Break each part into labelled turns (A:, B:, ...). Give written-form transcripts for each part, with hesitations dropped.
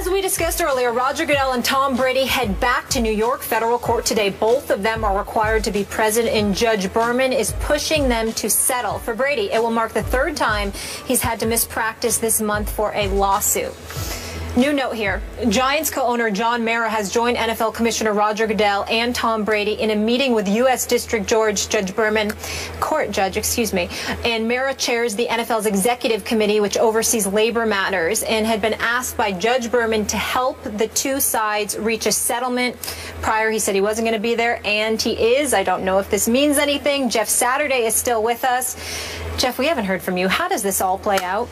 A: As we discussed earlier, Roger Goodell and Tom Brady head back to New York federal court today. Both of them are required to be present, and Judge Berman is pushing them to settle. For Brady, it will mark the third time he's had to miss practice this month for a lawsuit. New note here. Giants co-owner John Mara has joined NFL Commissioner Roger Goodell and Tom Brady in a meeting with U.S. District Court Judge, and Mara chairs the NFL's executive committee, which oversees labor matters, and had been asked by Judge Berman to help the two sides reach a settlement. Prior, he said he wasn't going to be there, and he is. I don't know if this means anything. Jeff Saturday is still with us. Jeff, we haven't heard from you. How does this all play out?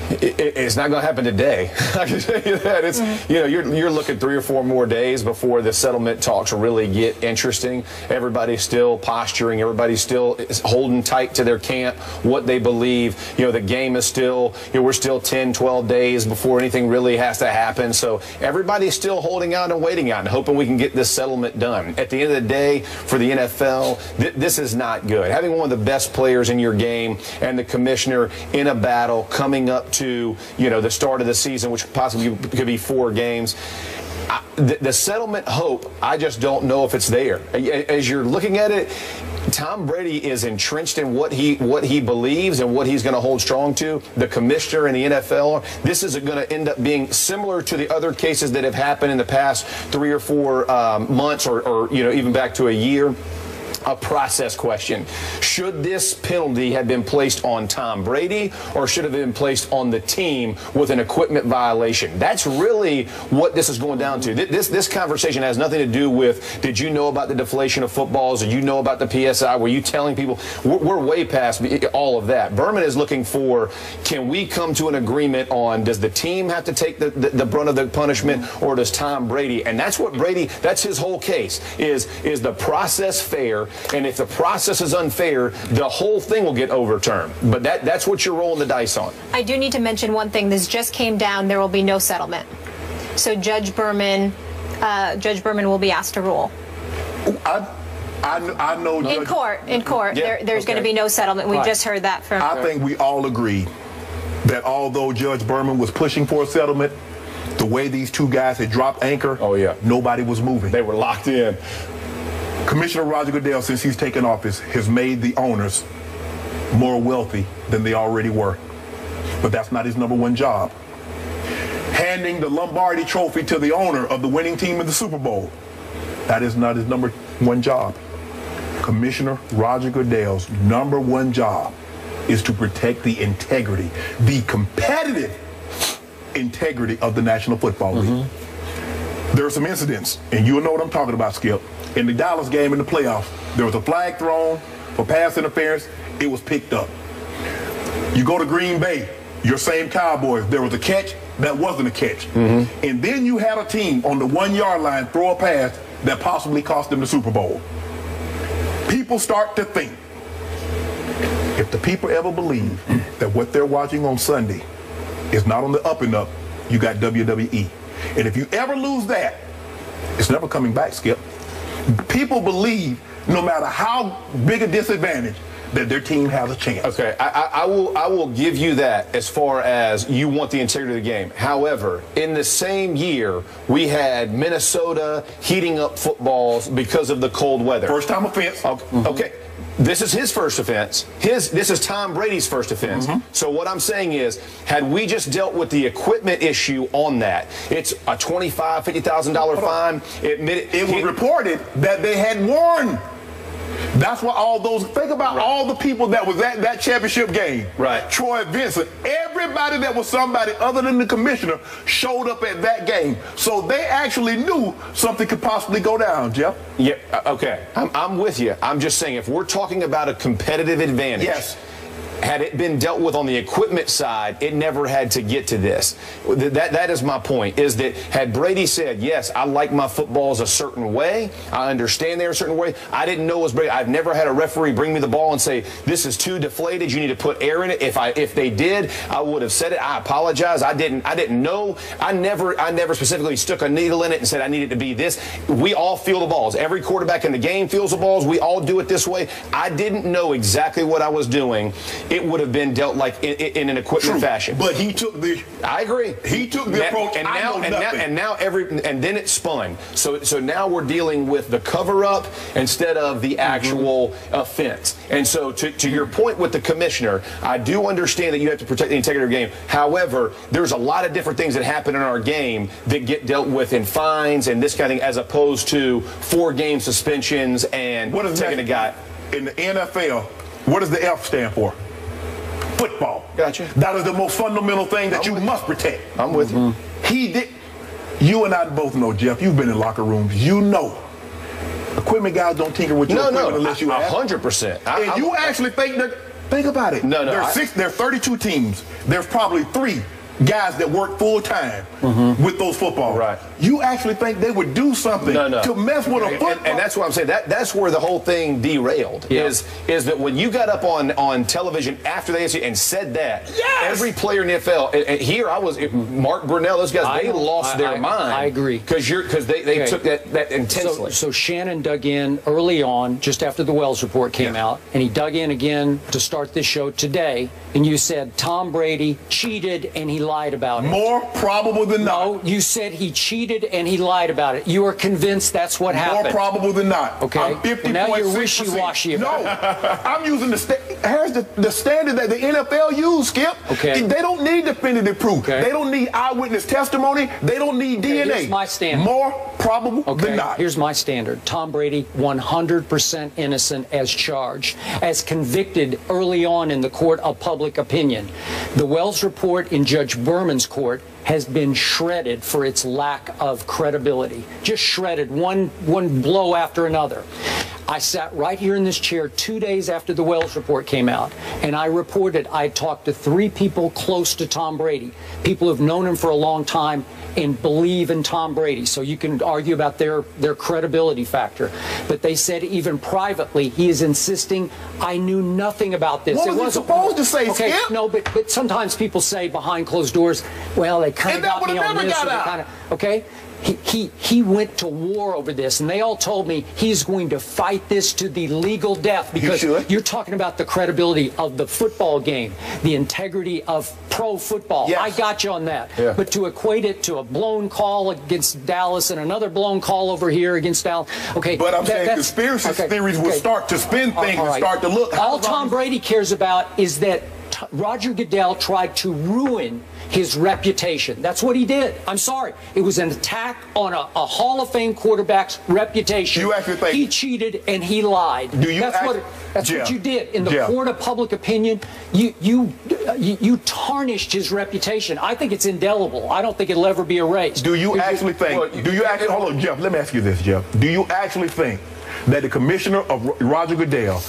B: It's not going to happen today. I can tell you that. It's you know, you're looking 3 or 4 more days before the settlement talks really get interesting. Everybody's still posturing. Everybody's still holding tight to their camp, what they believe. You know, the game is still, we're still 10, 12 days before anything really has to happen. So everybody's still holding out and waiting out and hoping we can get this settlement done. At the end of the day, for the NFL, this is not good. Having one of the best players in your game and the commissioner in a battle coming up to, the start of the season, which possibly could be 4 games. The settlement hope, I just don't know if it's there. As you're looking at it, Tom Brady is entrenched in what he believes and what he's going to hold strong to. The commissioner and the NFL, this is going to end up being similar to the other cases that have happened in the past 3 or 4 months or even back to a year. A process question. Should this penalty have been placed on Tom Brady, or should it have been placed on the team with an equipment violation? That's really what this is going down to. This conversation has nothing to do with, did you know about the deflation of footballs? Did you know about the PSI? Were you telling people? We're way past all of that. Berman is looking for, can we come to an agreement on, does the team have to take the brunt of the punishment, or does Tom Brady? And that's what Brady, that's his whole case, is the process fair? And if the process is unfair, the whole thing will get overturned. But that's what you're rolling the dice on.
A: I do need to mention one thing. This just came down. There will be no settlement. So Judge Berman will be asked to rule.
C: I know.
A: In court. Yeah, there's going to be no settlement. We just heard that from.
C: I think we all agree that although Judge Berman was pushing for a settlement, the way these two guys had dropped anchor, nobody was moving.
B: They were locked in.
C: Commissioner Roger Goodell, since he's taken office, has made the owners more wealthy than they already were. But that's not his #1 job. Handing the Lombardi trophy to the owner of the winning team in the Super Bowl, that is not his #1 job. Commissioner Roger Goodell's #1 job is to protect the integrity, the competitive integrity of the National Football League. There are some incidents, and you'll know what I'm talking about, Skip. In the Dallas game in the playoffs, there was a flag thrown for pass interference. It was picked up. You go to Green Bay, your same Cowboys, there was a catch that wasn't a catch. And then you had a team on the 1-yard line throw a pass that possibly cost them the Super Bowl. People start to think, if the people ever believe that what they're watching on Sunday is not on the up and up, you got WWE. And if you ever lose that, it's never coming back, Skip. People believe, no matter how big a disadvantage, that their team has a chance.
B: Okay, I will give you that as far as you want the integrity of the game. However, in the same year, we had Minnesota heating up footballs because of the cold weather.
C: First time offense.
B: Okay. This is his first offense. This is Tom Brady's first offense. So what I'm saying is, had we just dealt with the equipment issue on that, it's a $25,000, $50,000 fine.
C: It was reported that they had won. That's why think about all the people that was at that championship game.
B: Right.
C: Troy Vincent, everybody that was somebody other than the commissioner showed up at that game. So they actually knew something could possibly go down, Jeff.
B: Yeah, okay. I'm with you. I'm just saying, if we're talking about a competitive advantage.
C: Yes.
B: Had it been dealt with on the equipment side, it never had to get to this. That is my point, is that had Brady said, yes, I like my footballs a certain way, I understand they're a certain way, I didn't know it was Brady. I've never had a referee bring me the ball and say, this is too deflated, you need to put air in it. If they did, I would have said it. I apologize. I didn't know. I never specifically stuck a needle in it and said I need it to be this. We all feel the balls. Every quarterback in the game feels the balls. We all do it this way. I didn't know exactly what I was doing. it would have been dealt like in an equipment fashion.
C: But he took the.
B: I agree.
C: He took the approach.
B: And then it spun. So now we're dealing with the cover-up instead of the actual offense. And so to your point with the commissioner, I do understand that you have to protect the integrity of your game. However, there's a lot of different things that happen in our game that get dealt with in fines and this kind of thing, as opposed to 4-game suspensions and taking a guy.
C: In the NFL, what does the F stand for? Football.
B: Gotcha.
C: That is the most fundamental thing that you must protect.
B: I'm with you.
C: He did. You and I both know, Jeff. You've been in locker rooms. You know, equipment guys don't tinker with your equipment unless you ask.
B: 100%.
C: And you actually think about it.
B: No.
C: There are 32 teams. There's probably 3 guys that work full time with those footballs.
B: Right.
C: You actually think they would do something to mess with a football?
B: And that's what I'm saying. That's where the whole thing derailed. Is that when you got up on television after the AFC and said that, every player in the NFL, and here I was, Mark Brunell, those guys, they lost their mind.
D: I agree.
B: Because they took that intensely.
D: So Shannon dug in early on, just after the Wells report came out, and he dug in again to start this show today, and you said Tom Brady cheated and he lied about it.
C: More probable than not.
D: No, you said he cheated and he lied about it. You are convinced that's what happened.
C: More probable than not.
D: Okay.
C: I'm 50.6%.
D: Well, now you're wishy-washy.
C: No, I'm using here's the standard that the NFL use, Skip.
D: Okay.
C: They don't need definitive proof.
D: Okay.
C: They don't need eyewitness testimony. They don't need DNA.
D: Here's my standard.
C: More probable than not.
D: Here's my standard. Tom Brady, 100% innocent as charged, as convicted early on in the court of public opinion. The Wells report in Judge Berman's court has been shredded for its lack of credibility. Just shredded, one blow after another. I sat right here in this chair 2 days after the Wells report came out, and I reported I talked to 3 people close to Tom Brady, people who've known him for a long time and believe in Tom Brady. So you can argue about their credibility factor. But they said even privately, he is insisting, I knew nothing about this.
C: What was he supposed to say,
D: okay,
C: Skip?
D: no, but sometimes people say behind closed doors, well, they kind of got me on this. Okay? He went to war over this, and they all told me he's going to fight this to the legal death, because you're talking about the credibility of the football game, the integrity of pro football.
C: Yes.
D: I got you on that.
B: Yeah.
D: But to equate it to a blown call against Dallas and another blown call over here against Dallas, okay.
C: But I'm saying conspiracy theories will start to spin things and start to look.
D: All Tom Brady cares about is that Roger Goodell tried to ruin his reputation. That's what he did. I'm sorry. It was an attack on a Hall of Fame quarterback's reputation.
C: You actually think
D: he cheated and he lied? That's what you did. In the court of public opinion, you tarnished his reputation. I think it's indelible. I don't think it'll ever be erased.
C: Do you actually think, hold on, Jeff, let me ask you this, Jeff. Do you actually think that the commissioner of Roger Goodell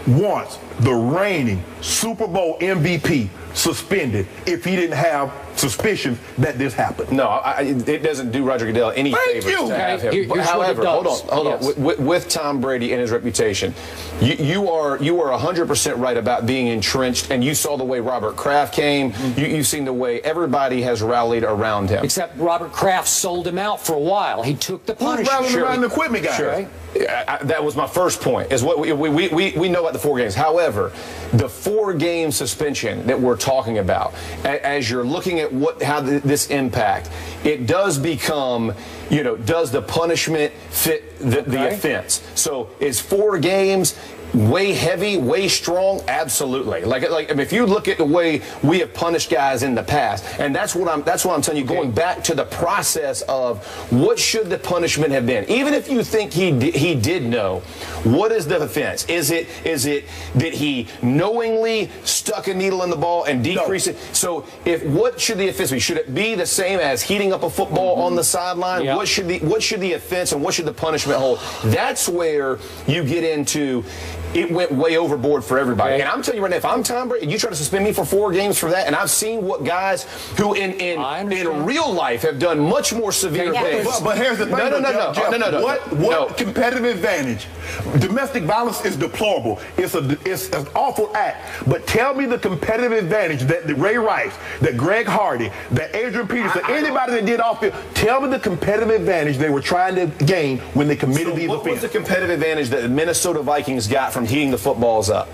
C: wants the reigning Super Bowl MVP suspended if he didn't have suspicions that this happened?
B: No, it doesn't do Roger Goodell any favors to have him. However, hold on. With Tom Brady and his reputation, you are 100% right about being entrenched, and you saw the way Robert Kraft came. You've seen the way everybody has rallied around him.
D: Except Robert Kraft sold him out for a while. He took the punishment.
C: Who's rallying around the equipment guy?
B: Sure. That was my first point, is what we know about the 4 games. However, the 4-game suspension that we're talking about, as you're looking at how this impact, it does become, does the punishment fit the offense? So is 4 games way heavy, way strong? Absolutely. If you look at the way we have punished guys in the past, and that's what I'm telling you, going back to the process of what should the punishment have been. Even if you think he did know, what is the offense? Is it that he knowingly stuck a needle in the ball and decreased it? So what should the offense be? Should it be the same as heating up a football on the sideline? What should the offense and what should the punishment hold? That's where you get into it went way overboard for everybody. And I'm telling you right now, if I'm Tom Brady, you try to suspend me for 4 games for that, and I've seen what guys who in real life have done much more severe things.
C: But here's the thing.
B: No.
C: What competitive advantage? Domestic violence is deplorable. It's an awful act. But tell me the competitive advantage that Ray Rice, that Greg Hardy, that Adrian Peterson, anybody that did off field, tell me the competitive advantage they were trying to gain when they committed these offenses.
B: What was the competitive advantage that the Minnesota Vikings got from heating the footballs up?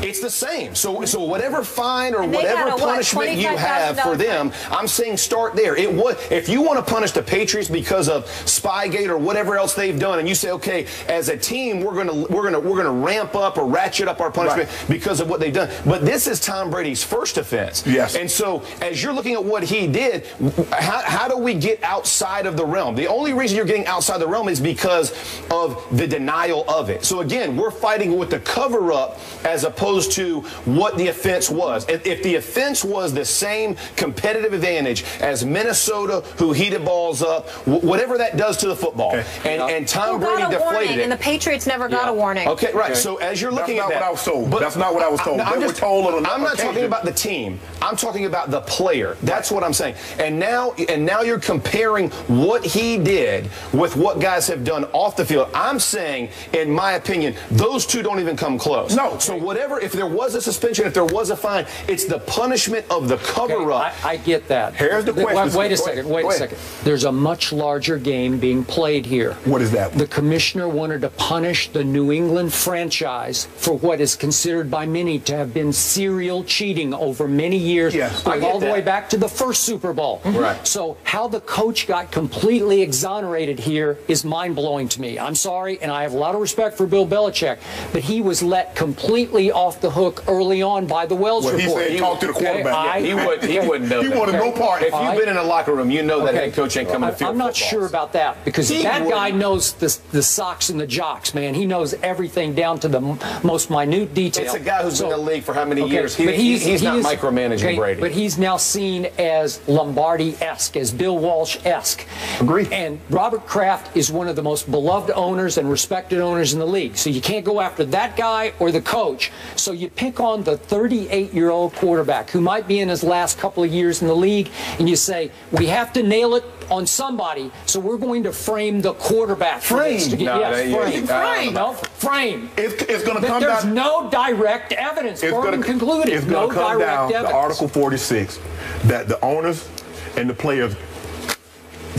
B: It's the same. So whatever fine or
A: And they
B: whatever
A: got a,
B: punishment you have for them, I'm saying start there. It would, if you want to punish the Patriots because of Spygate or whatever else they've done, and you say, okay, as a team, we're gonna ramp up or ratchet up our punishment because of what they've done. But this is Tom Brady's first offense.
C: Yes.
B: And so as you're looking at what he did, how do we get outside of the realm? The only reason you're getting outside the realm is because of the denial of it. So again, we're fighting with the cover-up as opposed to what the offense was. If the offense was the same competitive advantage as Minnesota, who heated balls up, whatever that does to the football, and Tom Brady deflated it.
A: And the Patriots never got a warning.
B: Okay, right. Okay. So as you're looking at that,
C: what I was told. But that's not what I was told.
B: I'm not talking about the team. I'm talking about the player. That's what I'm saying. And now you're comparing what he did with what guys have done off the field. I'm saying, in my opinion, those two don't even come close.
C: No.
B: So whatever, if there was a suspension, if there was a fine, it's the punishment of the cover-up.
D: Okay, I get that.
C: Here's the question.
D: Wait a second. There's a much larger game being played here.
C: What is that?
D: The commissioner wanted to punish the New England franchise for what is considered by many to have been serial cheating over many years, going all the way back to the first Super Bowl.
B: Right.
D: So how the coach got completely exonerated here is mind-blowing to me. I'm sorry, and I have a lot of respect for Bill Belichick, but he was let completely off the hook early on by the Wells report.
C: He said talk to the quarterback.
B: He wouldn't know.
C: He wanted no part.
B: If you've been in a locker room, you know that head coach ain't coming to field.
D: I'm not sure about that, because that guy knows the socks and the jocks, man. He knows everything down to the most minute detail.
B: It's a guy who's been in the league for how many years? He's not micromanaging Brady.
D: But he's now seen as Lombardi-esque, as Bill Walsh-esque.
C: Agree.
D: And Robert Kraft is one of the most beloved owners and respected owners in the league. So you can't go after that guy or the coach. So you pick on the 38-year-old quarterback who might be in his last couple of years in the league, and you say, we have to nail it on somebody, so we're going to frame the quarterback.
C: Frame?
D: Frame. No, frame.
C: It's going to come down.
D: There's no direct evidence. It's going to conclude it.
C: It's going to come down to Article 46, that the owners and the players,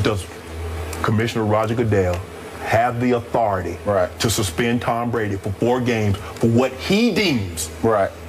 C: does Commissioner Roger Goodell have the authority to suspend Tom Brady for 4 games for what he deems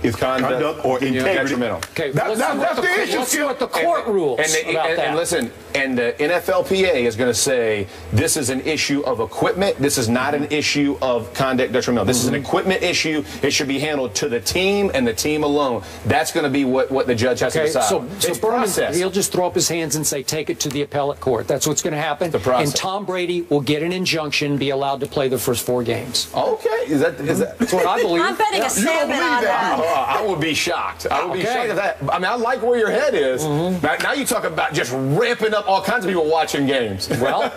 C: is conduct or integrity.
B: Detrimental.
D: Okay,
C: that's the issue.
D: Let's see what the court rules about that.
B: And listen, and the NFLPA is going to say this is an issue of equipment. This is not an issue of conduct detrimental. This is an equipment issue. It should be handled to the team and the team alone. That's going to be what the judge has to decide.
D: So Berman, he'll just throw up his hands and say, take it to the appellate court. That's what's going to happen.
B: The process.
D: And Tom Brady will get an injunction, be allowed to play the first 4 games.
B: Okay, that's
D: what I believe.
A: I'm betting a salmon on that.
B: I would be shocked. I would be shocked at that. I mean, I like where your head is. Now you talk about just ramping up all kinds of people watching games.
D: Well,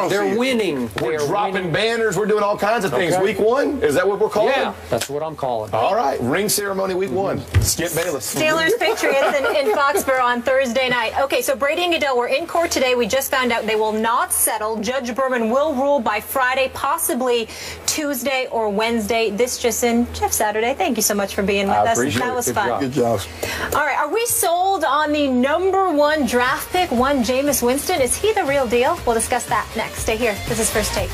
B: they're
D: winning.
B: We're dropping banners. We're doing all kinds of things. Week 1? Is that what we're calling?
D: Yeah, that's what I'm calling.
B: All right. Ring ceremony week 1. Skip Bayless.
A: Steelers Patriots in Foxborough on Thursday night. Okay, so Brady and Goodell were in court today. We just found out they will not settle. Judge Berman will rule by Friday, possibly Tuesday or Wednesday. This just in. Jeff Saturday, thank you so much for being with us. That was fun.
C: Good job.
A: All right, are we sold on the #1 draft pick, Jameis Winston? Is he the real deal? We'll discuss that next. Stay here. This is First Take.